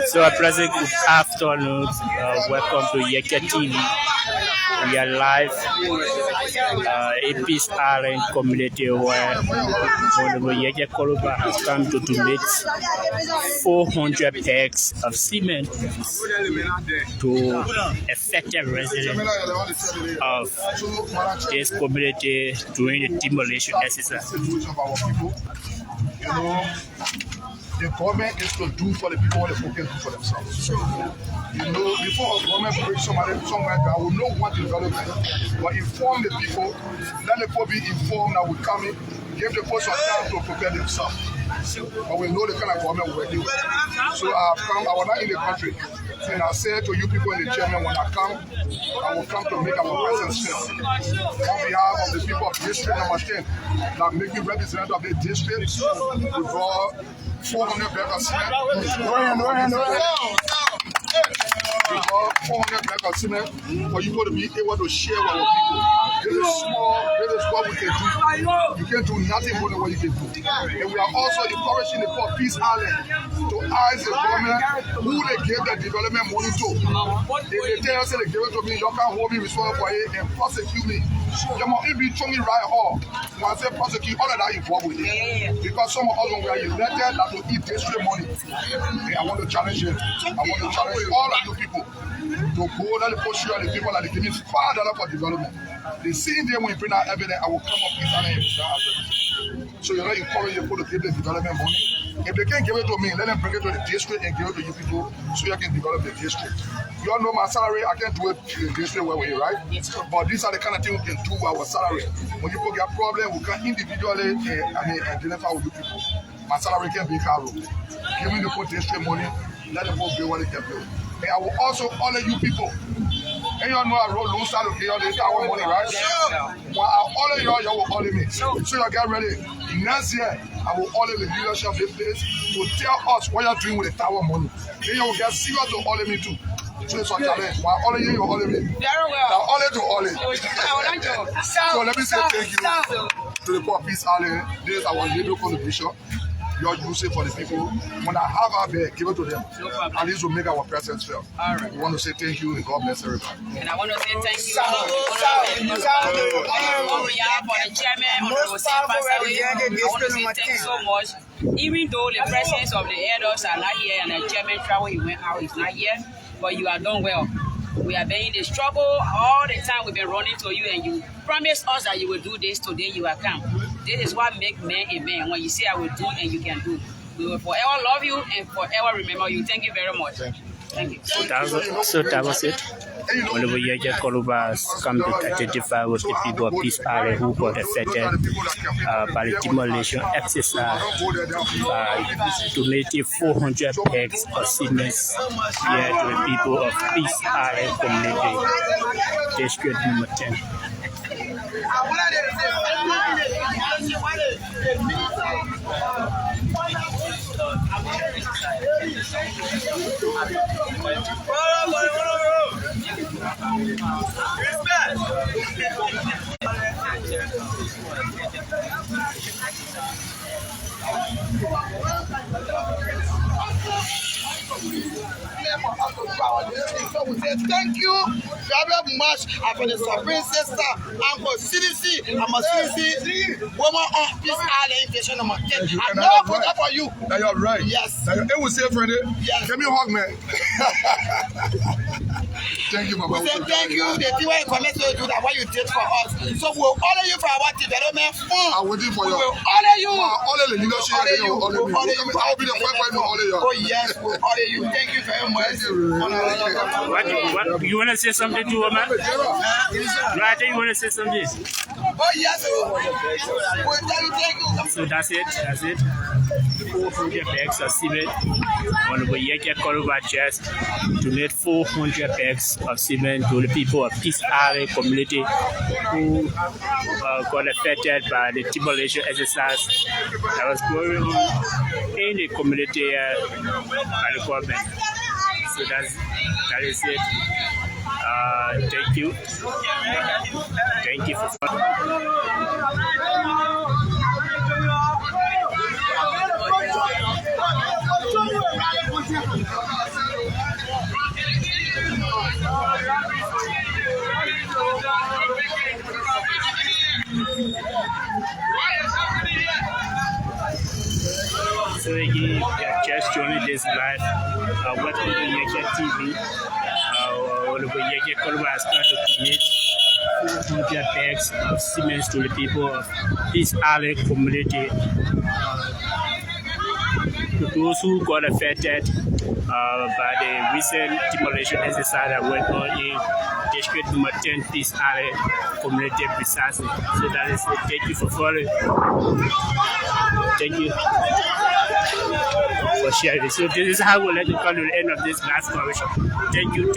So a pleasant good afternoon. Welcome to Yekeh TV. We are live in Peace Island community where Yekeh Kolubah has come to donate 400 bags of cement to affected residents of this community during the demolition exercise. You know, the government is to do for the people what the people can do for themselves. You know, before a government brings somewhere that will know what development, but inform the people, let the people be informed that we come in, give the people some time to prepare themselves. But we know the kind of government we're doing. So I was not in the country. And I said to you people in the chairman, when I come, I will come to make our presence felt. On behalf of the people of District number 10, that make me representative of the district, we brought 400 bags of cement. We brought 400 bags of cement for you to be able to share with our people. This is small, this is what we can do. You can't do nothing more than what you can do. And we are also encouraging the poor Peace Island to ask the government who they give the development money to. If they tell us they give it to me, you can't hold me responsible for it and prosecute me. You must be showing me right all. When I say prosecute, all of that involved with it. Because some of us, when we are elected, that to eat district money. And I want to challenge it. I want to challenge all of you people to go down the push the people that they give me $5 for development. The same day when you bring out evidence, I will come up with an. So you're not encouraging people to give the development money. If they can't give it to me, let them bring it to the district and give it to you people so you can develop the district. You all know my salary, I can't do it in the district where we're right? But these are the kind of things we can do with our salary. When you get a problem, we can individually identify with you people. My salary can be caro. Give me the whole district money, let them go build what they can build. And I will also honor you people. And you all know I wrote loan style to give you our money, right? Well, I honor you all, you will honor me. So you get ready. Next year, I will honor the leadership of this place to tell us what you're doing with the tower money. Then you will get serious to honor me too. So it's a challenge. While honor you, you honor me. Very well. Now honor to honor. So let me say thank you to the poor Peace Island. This is our little contribution. You all use it for the people. When I have our bag, give it to them. No problem. At least we'll make our presence felt. All right. We want to say thank you and God bless everybody. And I want to say thank you on behalf of the chairman, I want to say thank you so much. Even though the presence of the elders are not here and the chairman travel, he went out, he's not here, but you are done well. We have been in the struggle all the time. We've been running to you and you promised us that you will do this. Today you have come. This is what makes man a man. When you say I will do and you can do. We will forever love you and forever remember you. Thank you very much. Thank you. So that was it. Whenever Yekeh Kolubah has come to identify with the people of Peace Island who got affected by the demolition exercise by donating 400 bags of cement here to the people of Peace Island community, District number 10. So we say thank you very much for the Supreme Sister and for CDC. I'm a CDC woman on Peace Island Invitation number 10. I know for that for you. Now you're right. Yes. Now it was say, friend. Yes. Give me a hug, man. Thank you, Mama. We say thank you. The thing where you commit to do that, what you did for us. So we will honor you for our development fund. I'm waiting for you. We will honor you. Honor the leadership. Honor you. Honor me. I'll be the first one to honor you. Oh yes, we will honor you. Thank you very much. What you want to say something to her, man? Roger, you want to say something? Oh yes, we thank you. So that's it. 400 bags of cement. Honorable Yekeh Kolubah just donate 400 bags of cement to the people of Peace Alley community who got affected by the demolition exercise that was going on in the community by the government. So that is it. Thank you. Thank you for So again, you are just joining this live. Welcome to Yekeh TV. Yekeh Kolubah has started to donate 400 bags of cement to the people of Peace Alley community. To those who got affected by the recent demolition exercise that went on in District Number 10 Peace Alley community precisely. So that is it. Thank you for following. Thank you for sharing. So this is how we'll let it come to the end of this last conversation. Thank you.